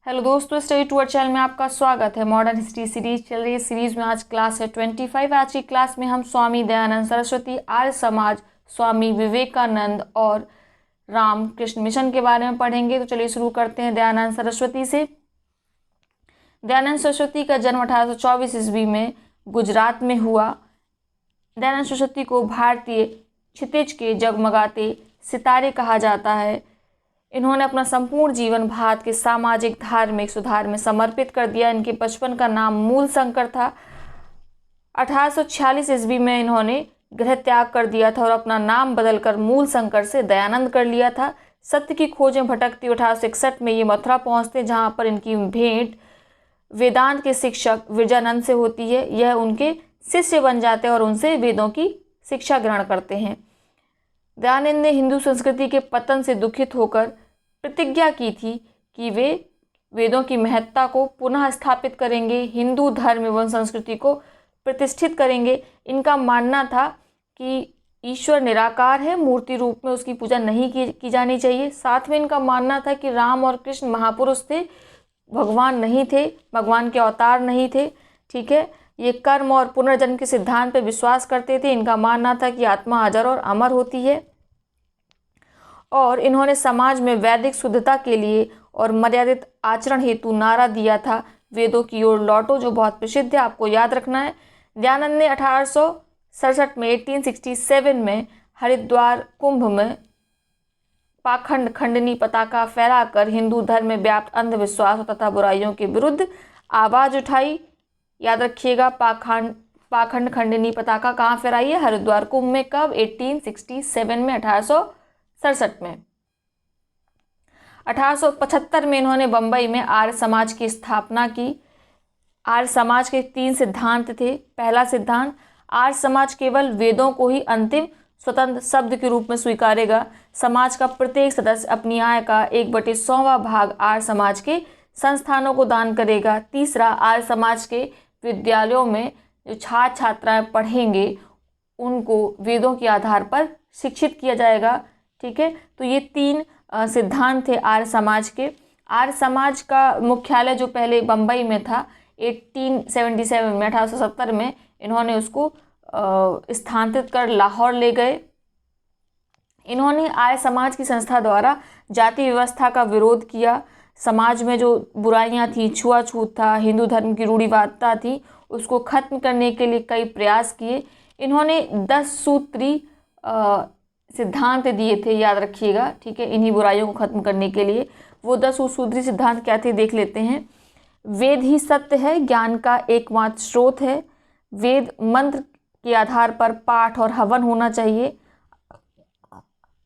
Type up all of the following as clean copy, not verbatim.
Hello दोस्तों, study tour channel में आपका स्वागत है। मॉडर्न हिस्ट्री सीरीज चल रही है। सीरीज में आज क्लास है 25। आज की क्लास में हम स्वामी दयानंद सरस्वती, आर्य समाज, स्वामी विवेकानंद और रामकृष्ण मिशन के बारे में पढ़ेंगे। तो चलिए शुरू करते हैं दयानंद सरस्वती से। दयानंद सरस्वती का जन्म 1824 ईस्वी में गुजरात में हुआ। दयानंद सरस्वती को भारतीय क्षितिज के जगमगाते सितारे कहा जाता है। इन्होंने अपना संपूर्ण जीवन भारत के सामाजिक धार्मिक सुधार में समर्पित कर दिया। इनके बचपन का नाम मूल शंकर था। 1846 ईस्वी में इन्होंने गृह त्याग कर दिया था और अपना नाम बदलकर मूल शंकर से दयानंद कर लिया था। सत्य की खोज में भटकती 1861 में ये मथुरा पहुंचते, जहां पर इनकी भेंट वेदांत के शिक्षक विरजानंद से होती है। यह उनके शिष्य बन जाते हैं और उनसे वेदों की शिक्षा ग्रहण करते हैं। दयानंद ने हिंदू संस्कृति के पतन से दुखित होकर प्रतिज्ञा की थी कि वे वेदों की महत्ता को पुनः स्थापित करेंगे, हिंदू धर्म एवं संस्कृति को प्रतिष्ठित करेंगे। इनका मानना था कि ईश्वर निराकार है, मूर्ति रूप में उसकी पूजा नहीं की जानी चाहिए। साथ में इनका मानना था कि राम और कृष्ण महापुरुष थे, भगवान नहीं थे, भगवान के अवतार नहीं थे। ठीक है, ये कर्म और पुनर्जन्म के सिद्धांत पर विश्वास करते थे। इनका मानना था कि आत्मा अजर और अमर होती है और इन्होंने समाज में वैदिक शुद्धता के लिए और मर्यादित आचरण हेतु नारा दिया था, वेदों की ओर लौटो, जो बहुत प्रसिद्ध है, आपको याद रखना है। दयानंद ने 1867 में 1867 में हरिद्वार कुंभ में पाखंड खंडनी पताका फहराकर हिंदू धर्म में व्याप्त अंधविश्वास तथा बुराइयों के विरुद्ध आवाज उठाई। याद रखिएगा, पाखंड खंडनी पताका कहाँ फहराई है? हरिद्वार कुंभ में। कब? 1867 में, 1867 में। 1875 में इन्होंने बंबई में आर्य समाज की स्थापना की। आर्य समाज के 3 सिद्धांत थे। पहला सिद्धांत, आर्य समाज केवल वेदों को ही अंतिम स्वतंत्र शब्द के रूप में स्वीकारेगा। समाज का प्रत्येक सदस्य अपनी आय का 1/100वां भाग आर्य समाज के संस्थानों को दान करेगा। तीसरा, आर्य समाज के विद्यालयों में जो छात्र छात्राएं पढ़ेंगे उनको वेदों के आधार पर शिक्षित किया जाएगा। ठीक है, तो ये 3 सिद्धांत थे आर्य समाज के। आर्य समाज का मुख्यालय जो पहले बंबई में था, 1877 में, 1870 में इन्होंने उसको स्थानांतरित कर लाहौर ले गए। इन्होंने आर्य समाज की संस्था द्वारा जाति व्यवस्था का विरोध किया। समाज में जो बुराइयां थी, छुआछूत था, हिंदू धर्म की रूढ़िवादिता थी, उसको खत्म करने के लिए कई प्रयास किए। इन्होंने 10 सूत्री सिद्धांत दिए थे, याद रखिएगा। ठीक है, इन्हीं बुराइयों को खत्म करने के लिए। वो 10 सूत्री सिद्धांत क्या थे देख लेते हैं। वेद ही सत्य है, ज्ञान का एकमात्र स्रोत है। वेद मंत्र के आधार पर पाठ और हवन होना चाहिए।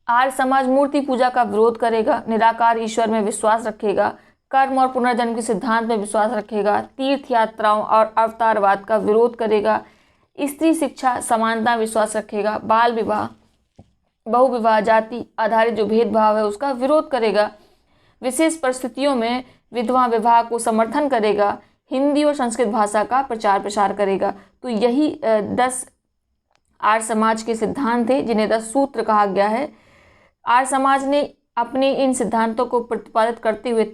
आर्य समाज मूर्ति पूजा का विरोध करेगा, निराकार ईश्वर में विश्वास रखेगा, कर्म और पुनर्जन्म के सिद्धांत में विश्वास रखेगा, तीर्थ यात्राओं और अवतारवाद का विरोध करेगा, स्त्री शिक्षा समानता विश्वास रखेगा, बाल विवाह, बहुविवाह, जाति आधारित जो भेदभाव है उसका विरोध करेगा, विशेष परिस्थितियों में विधवा विवाह को समर्थन करेगा, हिंदी और संस्कृत भाषा का प्रचार प्रसार करेगा। तो यही 10 आर्य समाज के सिद्धांत थे, जिन्हें 10 सूत्र कहा गया है। आर्य समाज ने अपने इन सिद्धांतों को प्रतिपादित करते हुए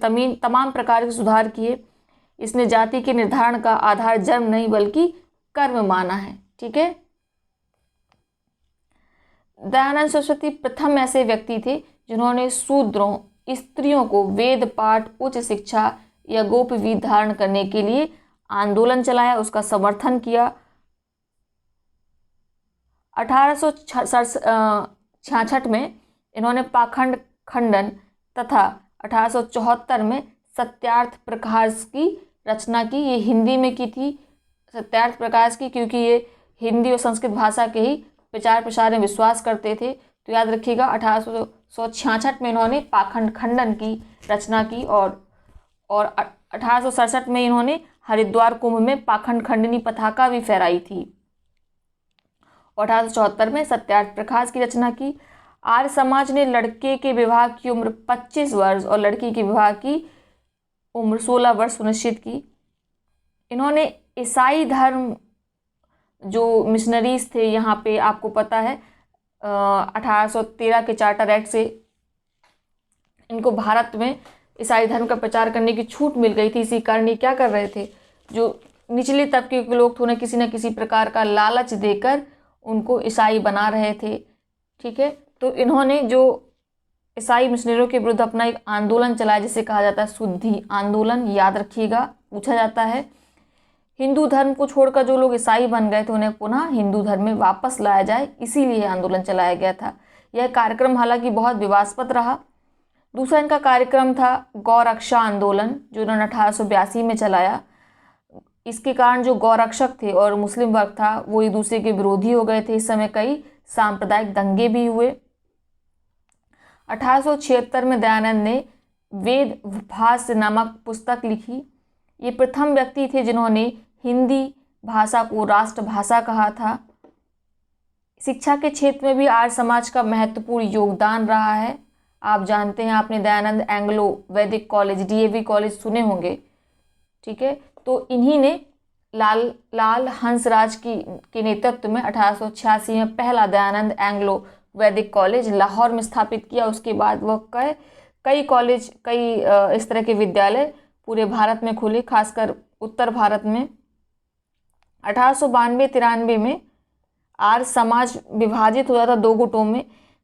तमाम प्रकार के सुधार किए। इसने जाति के निर्धारण का आधार जन्म नहीं बल्कि कर्म माना है। ठीक है, दयानंद सरस्वती प्रथम ऐसे व्यक्ति थे जिन्होंने शूद्रों, स्त्रियों को वेद पाठ, उच्च शिक्षा या गोपवीत धारण करने के लिए आंदोलन चलाया, उसका समर्थन किया। 1866 में इन्होंने पाखंड खंडन तथा 1874 में सत्यार्थ प्रकाश की रचना की। ये हिंदी में की थी, सत्यार्थ प्रकाश की, क्योंकि ये हिंदी और संस्कृत भाषा के ही प्रचार प्रसार में विश्वास करते थे। तो याद रखिएगा, 1866 में इन्होंने पाखंड खंडन की रचना की और 1867 में इन्होंने हरिद्वार कुंभ में पाखंड खंडनी पताका भी फहराई थी। 1874 में सत्यार्थ प्रकाश की रचना की। आर्य समाज ने लड़के के विवाह की उम्र 25 वर्ष और लड़की के विवाह की उम्र 16 वर्ष सुनिश्चित की। इन्होंने ईसाई धर्म जो मिशनरीज थे, यहाँ पे आपको पता है 1813 के चार्टर एक्ट से इनको भारत में ईसाई धर्म का प्रचार करने की छूट मिल गई थी। इसी कारण ये क्या कर रहे थे, जो निचले तबके के लोग थे उन्हें किसी न किसी प्रकार का लालच देकर उनको ईसाई बना रहे थे। ठीक है, तो इन्होंने जो ईसाई मिशनरियों के विरुद्ध अपना एक आंदोलन चलाया जिसे कहा जाता है शुद्धि आंदोलन, याद रखिएगा, पूछा जाता है। हिंदू धर्म को छोड़कर जो लोग ईसाई बन गए थे उन्हें पुनः हिंदू धर्म में वापस लाया जाए, इसीलिए आंदोलन चलाया गया था। यह कार्यक्रम हालांकि बहुत विवादास्पद रहा। दूसरा इनका कार्यक्रम था गौरक्षा आंदोलन, जो उन्होंने 1882 में चलाया। इसके कारण जो गौरक्षक थे और मुस्लिम वर्ग था वो एक दूसरे के विरोधी हो गए थे। इस समय कई सांप्रदायिक दंगे भी हुए। 1876 में दयानंद ने वेद भाष्य नामक पुस्तक लिखी। ये प्रथम व्यक्ति थे जिन्होंने हिंदी भाषा को राष्ट्रभाषा कहा था। शिक्षा के क्षेत्र में भी आर्य समाज का महत्वपूर्ण योगदान रहा है। आप जानते हैं, आपने दयानंद एंग्लो वैदिक कॉलेज डीएवी कॉलेज सुने होंगे। ठीक है, तो इन्हीं ने लाल हंसराज के नेतृत्व में 1886 में पहला दयानंद एंग्लो वैदिक कॉलेज लाहौर में स्थापित किया। उसके बाद वह कई कॉलेज, कई इस तरह के विद्यालय पूरे भारत में खुले, खासकर उत्तर भारत में। 1892-93 में आर्य समाज विभाजित हो जाता 2 गुटों में।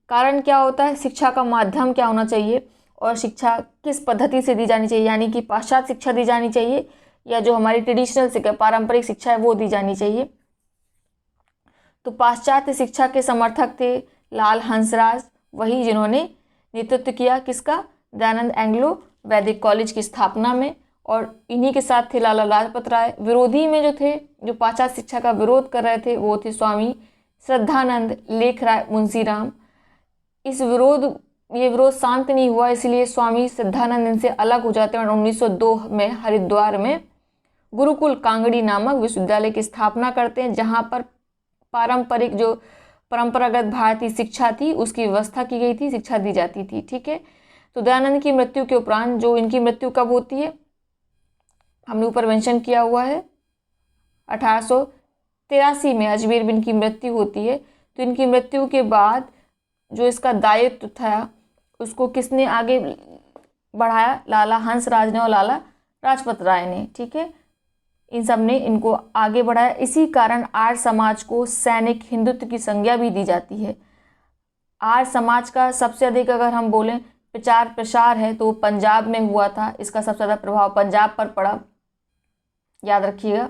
कारण क्या होता है, शिक्षा का माध्यम क्या होना चाहिए और शिक्षा किस पद्धति से दी जानी चाहिए, यानी कि पाश्चात्य शिक्षा दी जानी चाहिए या जो हमारी ट्रेडिशनल शिक्षा, पारंपरिक शिक्षा है वो दी जानी चाहिए। तो पाश्चात्य शिक्षा के समर्थक थे लाल हंसराज, वही जिन्होंने नेतृत्व किया किसका, दयानंद एंग्लो वैदिक कॉलेज की स्थापना में। और इन्हीं के साथ थे लाला लाजपत राय। विरोधी में जो थे, जो पाश्चात्य शिक्षा का विरोध कर रहे थे, वो थे स्वामी श्रद्धानंद, लेखराय, मुंशीराम। ये विरोध शांत नहीं हुआ, इसलिए स्वामी श्रद्धानंद इनसे अलग हो जाते हैं और 1902 में हरिद्वार में गुरुकुल कांगड़ी नामक विश्वविद्यालय की स्थापना करते हैं, जहां पर पारंपरिक जो परंपरागत भारतीय शिक्षा थी उसकी व्यवस्था की गई थी, शिक्षा दी जाती थी। ठीक है, तो दयानंद की मृत्यु के उपरांत, जो इनकी मृत्यु कब होती है हमने ऊपर मेंशन किया हुआ है, 1883 में अजमेर में इनकी मृत्यु होती है। तो इनकी मृत्यु के बाद जो इसका दायित्व था उसको किसने आगे बढ़ाया, लाला हंसराज ने और लाला लाजपत राय ने। ठीक है, इन सब ने इनको आगे बढ़ाया। इसी कारण आर्य समाज को सैनिक हिंदुत्व की संज्ञा भी दी जाती है। आर्य समाज का सबसे अधिक अगर हम बोलें प्रचार प्रसार है तो पंजाब में हुआ था। इसका सबसे ज़्यादा प्रभाव पंजाब पर पड़ा, याद रखिएगा।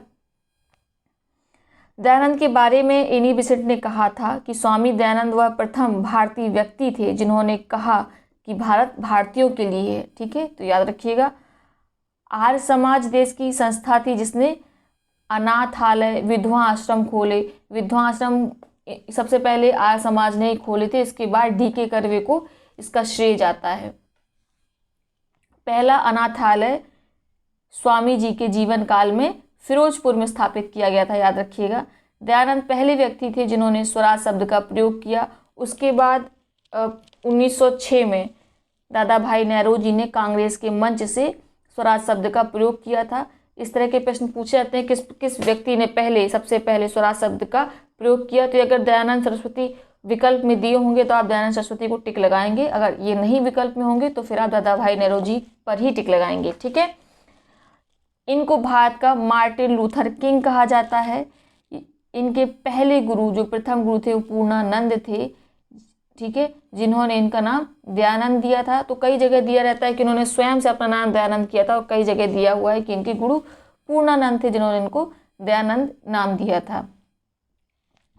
दयानंद के बारे में एनी बेसेंट ने कहा था कि स्वामी दयानंद वह प्रथम भारतीय व्यक्ति थे जिन्होंने कहा कि भारत भारतीयों के लिए है। ठीक है, तो याद रखिएगा। आर्य समाज देश की संस्था थी जिसने अनाथालय, विधवा आश्रम खोले। विधवा आश्रम सबसे पहले आर्य समाज ने खोले थे, इसके बाद डी.के. कर्वे को इसका श्रेय जाता है। पहला अनाथालय स्वामी जी के जीवन काल में फिरोजपुर में स्थापित किया गया था, याद रखिएगा। दयानंद पहले व्यक्ति थे जिन्होंने स्वराज शब्द का प्रयोग किया। उसके बाद 1906 में दादा भाई नेहरू जी ने कांग्रेस के मंच से स्वराज शब्द का प्रयोग किया था। इस तरह के प्रश्न पूछे जाते हैं, किस व्यक्ति ने सबसे पहले स्वराज शब्द का प्रयोग किया। तो अगर दयानंद सरस्वती विकल्प में दिए होंगे तो आप दयानंद सरस्वती को टिक लगाएंगे, अगर ये नहीं विकल्प में होंगे तो फिर आप दादा भाई नेहरू जी पर ही टिक लगाएंगे। ठीक है, इनको भारत का मार्टिन लूथर किंग कहा जाता है। इनके पहले गुरु, जो प्रथम गुरु थे, वो पूर्णानंद थे। ठीक है, जिन्होंने इनका नाम दयानंद दिया था। तो कई जगह दिया रहता है कि उन्होंने स्वयं से अपना नाम दयानंद किया था और कई जगह दिया हुआ है कि इनके गुरु पूर्णानंद थे जिन्होंने इनको दयानंद नाम दिया था।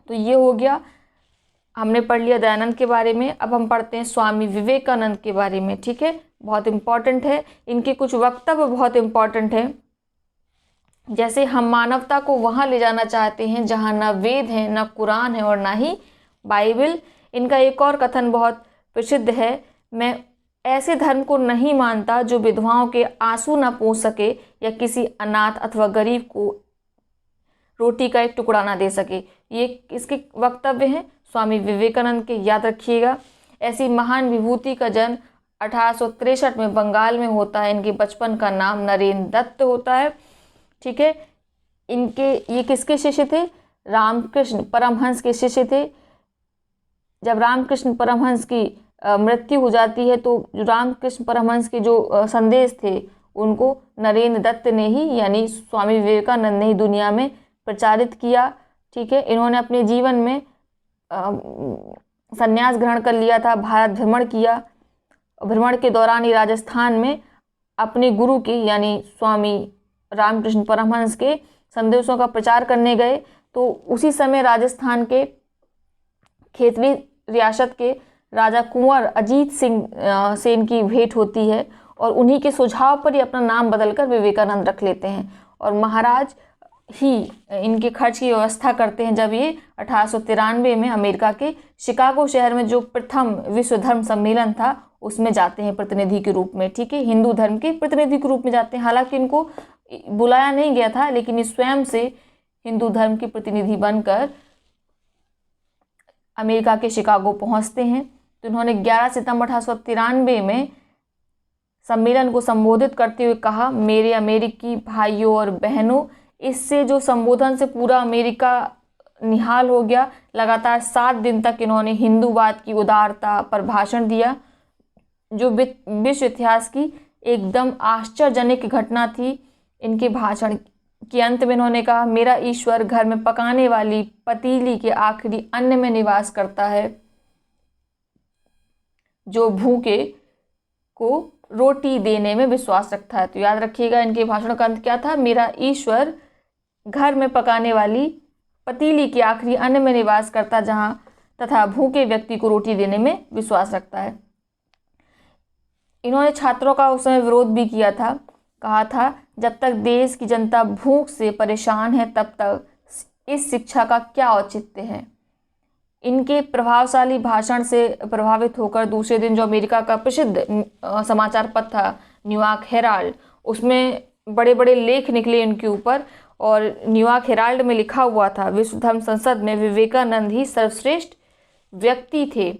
तो ये हो गया, हमने पढ़ लिया दयानंद के बारे में। अब हम पढ़ते हैं स्वामी विवेकानंद के बारे में। ठीक है, बहुत इंपॉर्टेंट है, इनके कुछ वक्तव्य बहुत इंपॉर्टेंट है। जैसे हम मानवता को वहाँ ले जाना चाहते हैं जहाँ ना वेद है, ना कुरान है और ना ही बाइबल। इनका एक और कथन बहुत प्रसिद्ध है, मैं ऐसे धर्म को नहीं मानता जो विधवाओं के आंसू ना पोंछ सके या किसी अनाथ अथवा गरीब को रोटी का एक टुकड़ा ना दे सके। ये इसके वक्तव्य हैं स्वामी विवेकानंद के, याद रखिएगा। ऐसी महान विभूति का जन्म 1863 में बंगाल में होता है। इनके बचपन का नाम नरेंद्र दत्त होता है। ठीक है, ये किसके शिष्य थे, रामकृष्ण परमहंस के शिष्य थे। जब रामकृष्ण परमहंस की मृत्यु हो जाती है तो रामकृष्ण परमहंस के जो संदेश थे उनको नरेंद्र दत्त ने ही यानी स्वामी विवेकानंद ने ही दुनिया में प्रचारित किया। ठीक है, इन्होंने अपने जीवन में संन्यास ग्रहण कर लिया था, भारत भ्रमण किया। भ्रमण के दौरान ही राजस्थान में अपने गुरु के यानी स्वामी रामकृष्ण परमहंस के संदेशों का प्रचार करने गए। तो उसी समय राजस्थान के खेतड़ी रियासत के राजा कुंवर अजीत सिंह से इनकी भेंट होती है और उन्हीं के सुझाव पर ही अपना नाम बदलकर विवेकानंद रख लेते हैं और महाराज ही इनके खर्च की व्यवस्था करते हैं। जब ये 1893 में अमेरिका के शिकागो शहर में जो प्रथम विश्व धर्म सम्मेलन था उसमें जाते हैं प्रतिनिधि के रूप में। ठीक है, हिंदू धर्म के प्रतिनिधि के रूप में जाते हैं। हालांकि इनको बुलाया नहीं गया था, लेकिन ये स्वयं से हिंदू धर्म के प्रतिनिधि बनकर अमेरिका के शिकागो पहुंचते हैं। तो इन्होंने 11 सितंबर 1893 में सम्मेलन को संबोधित करते हुए कहा, मेरे अमेरिकी भाइयों और बहनों, इससे जो संबोधन से पूरा अमेरिका निहाल हो गया। लगातार 7 दिन तक इन्होंने हिंदूवाद की उदारता पर भाषण दिया, जो विश्व इतिहास की एकदम आश्चर्यजनक घटना थी। इनके भाषण के अंत में इन्होंने कहा, मेरा ईश्वर घर में पकाने वाली पतीली के आखिरी अन्न में निवास करता है, जो भूखे को रोटी देने में विश्वास रखता है। तो याद रखिएगा, इनके भाषण का अंत क्या था, मेरा ईश्वर घर में पकाने वाली पतीली के आखिरी अन्न में निवास करता जहाँ तथा भूखे व्यक्ति को रोटी देने में विश्वास रखता है। इन्होंने छात्रों का उस समय विरोध भी किया था, कहा था जब तक देश की जनता भूख से परेशान है तब तक इस शिक्षा का क्या औचित्य है। इनके प्रभावशाली भाषण से प्रभावित होकर दूसरे दिन जो अमेरिका का प्रसिद्ध समाचार पत्र था न्यूयॉर्क हेराल्ड, उसमें बड़े बड़े लेख निकले इनके ऊपर और न्यूयॉर्क हेराल्ड में लिखा हुआ था, विश्व धर्म संसद में विवेकानंद ही सर्वश्रेष्ठ व्यक्ति थे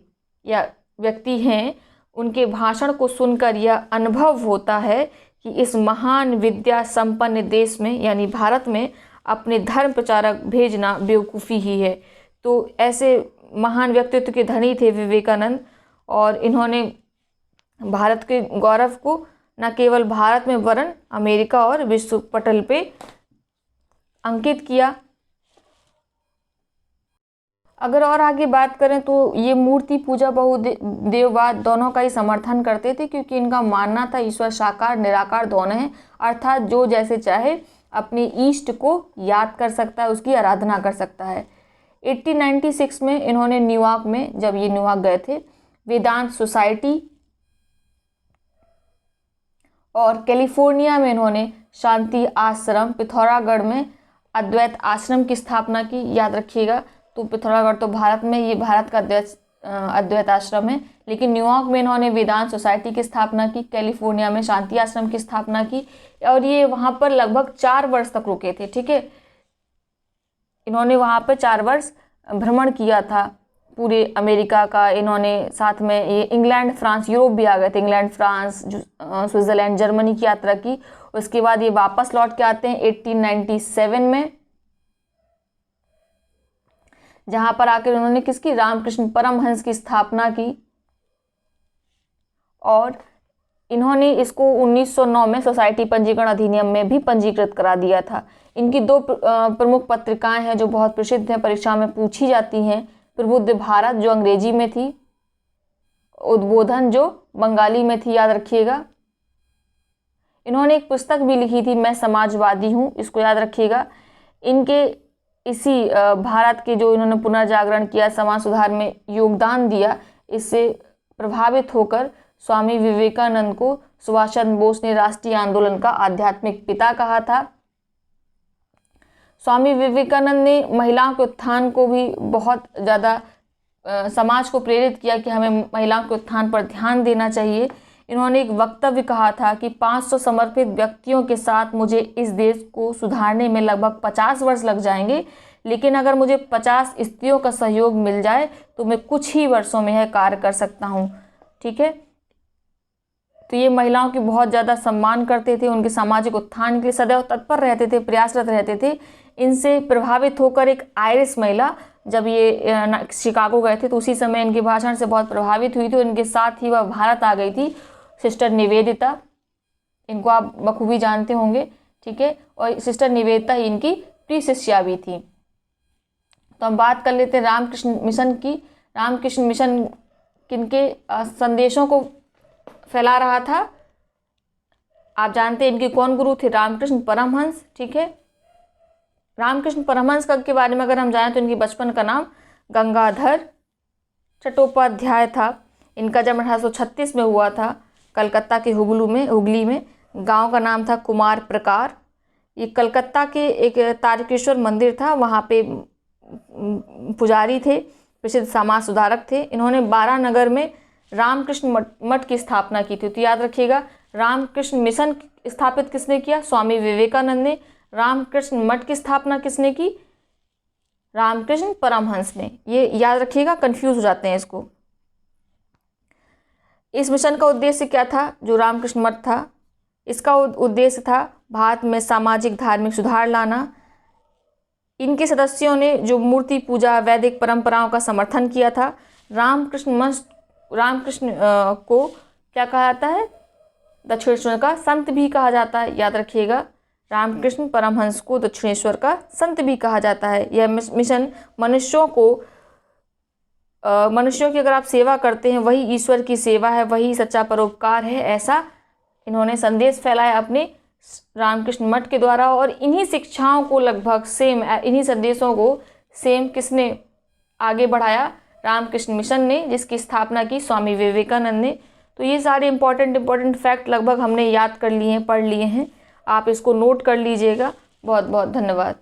या व्यक्ति हैं। उनके भाषण को सुनकर यह अनुभव होता है कि इस महान विद्या संपन्न देश में यानी भारत में अपने धर्म प्रचारक भेजना बेवकूफ़ी ही है। तो ऐसे महान व्यक्तित्व के धनी थे विवेकानंद और इन्होंने भारत के गौरव को न केवल भारत में वरन अमेरिका और विश्व पटल पे अंकित किया। अगर और आगे बात करें तो ये मूर्ति पूजा बहुदेववाद दोनों का ही समर्थन करते थे, क्योंकि इनका मानना था ईश्वर साकार निराकार दोनों हैं, अर्थात जो जैसे चाहे अपने इष्ट को याद कर सकता है, उसकी आराधना कर सकता है। 1896 में इन्होंने न्यूयॉर्क में, जब ये न्यूयॉर्क गए थे, वेदांत सोसाइटी और कैलिफोर्निया में इन्होंने शांति आश्रम, पिथौरागढ़ में अद्वैत आश्रम की स्थापना की। याद रखिएगा, तो पिथौरागढ़ तो भारत में, ये भारत का अद्वैत आश्रम है, लेकिन न्यूयॉर्क में इन्होंने वेदांत सोसाइटी की स्थापना की, कैलिफोर्निया में शांति आश्रम की स्थापना की और ये वहाँ पर लगभग 4 वर्ष तक रुके थे। ठीक है, इन्होंने वहाँ पर 4 वर्ष भ्रमण किया था पूरे अमेरिका का। इन्होंने साथ में ये इंग्लैंड, फ्रांस, यूरोप भी आ गए थे, इंग्लैंड, फ्रांस, स्विट्ज़रलैंड, जर्मनी की यात्रा की। उसके बाद ये वापस लौट के आते हैं 1897 में, जहाँ पर आकर उन्होंने किसकी, रामकृष्ण परमहंस की स्थापना की और इन्होंने इसको 1909 में सोसाइटी पंजीकरण अधिनियम में भी पंजीकृत करा दिया था। इनकी 2 प्रमुख पत्रिकाएं हैं जो बहुत प्रसिद्ध हैं, परीक्षा में पूछी जाती हैं। प्रबुद्ध भारत जो अंग्रेजी में थी, उद्बोधन जो बंगाली में थी, याद रखिएगा। इन्होंने एक पुस्तक भी लिखी थी, मैं समाजवादी हूँ, इसको याद रखिएगा। इनके इसी भारत के जो इन्होंने पुनर्जागरण किया, समाज सुधार में योगदान दिया, इससे प्रभावित होकर स्वामी विवेकानंद को सुभाष चंद्र बोस ने राष्ट्रीय आंदोलन का आध्यात्मिक पिता कहा था। स्वामी विवेकानंद ने महिलाओं के उत्थान को भी बहुत ज़्यादा समाज को प्रेरित किया कि हमें महिलाओं के उत्थान पर ध्यान देना चाहिए। इन्होंने एक वक्तव्य कहा था कि 500 समर्पित व्यक्तियों के साथ मुझे इस देश को सुधारने में लगभग 50 वर्ष लग जाएंगे, लेकिन अगर मुझे 50 स्त्रियों का सहयोग मिल जाए तो मैं कुछ ही वर्षों में यह कार्य कर सकता हूँ। ठीक है, तो ये महिलाओं की बहुत ज़्यादा सम्मान करते थे, उनके सामाजिक उत्थान के लिए सदैव तत्पर रहते थे, प्रयासरत रहते थे। इनसे प्रभावित होकर एक आयरिश महिला जब ये शिकागो गए थे तो उसी समय इनके भाषण से बहुत प्रभावित हुई थी और इनके साथ ही वह भारत आ गई थी सिस्टर निवेदिता। इनको आप बखूबी जानते होंगे, ठीक है। और सिस्टर निवेदिता ही इनकी प्रिय शिष्या भी थी। तो हम बात कर लेते हैं रामकृष्ण मिशन की। रामकृष्ण मिशन किनके संदेशों को फैला रहा था? आप जानते हैं इनके कौन गुरु थे? रामकृष्ण परमहंस, ठीक है। रामकृष्ण परमहंस के बारे में अगर हम जानें तो इनके बचपन का नाम गंगाधर चट्टोपाध्याय था। इनका जन्म 1836 में हुआ था, कलकत्ता के हुगली में। गांव का नाम था कुमार प्रकार। ये कलकत्ता के एक तारकेश्वर मंदिर था, वहाँ पे पुजारी थे, प्रसिद्ध समाज सुधारक थे। इन्होंने बारानगर में रामकृष्ण मठ की स्थापना की थी। तो याद रखिएगा, रामकृष्ण मिशन स्थापित किसने किया? स्वामी विवेकानंद ने। रामकृष्ण मठ की स्थापना किसने की? रामकृष्ण परमहंस ने। ये याद रखिएगा, कंफ्यूज हो जाते हैं इसको। इस मिशन का उद्देश्य क्या था? जो रामकृष्ण मठ था, इसका उद्देश्य था भारत में सामाजिक धार्मिक सुधार लाना। इनके सदस्यों ने जो मूर्ति पूजा वैदिक परंपराओं का समर्थन किया था। रामकृष्ण को क्या कहा जाता है? दक्षिणेश्वर का संत भी कहा जाता है। याद रखिएगा, रामकृष्ण परमहंस को दक्षिणेश्वर का संत भी कहा जाता है। यह मिशन मनुष्यों की अगर आप सेवा करते हैं वही ईश्वर की सेवा है, वही सच्चा परोपकार है, ऐसा इन्होंने संदेश फैलाया अपने रामकृष्ण मठ के द्वारा। और इन्हीं शिक्षाओं को लगभग सेम, इन्हीं संदेशों को सेम किसने आगे बढ़ाया? रामकृष्ण मिशन ने, जिसकी स्थापना की स्वामी विवेकानंद ने। तो ये सारे इंपॉर्टेंट फैक्ट लगभग हमने याद कर लिए हैं, पढ़ लिए हैं। आप इसको नोट कर लीजिएगा। बहुत बहुत धन्यवाद।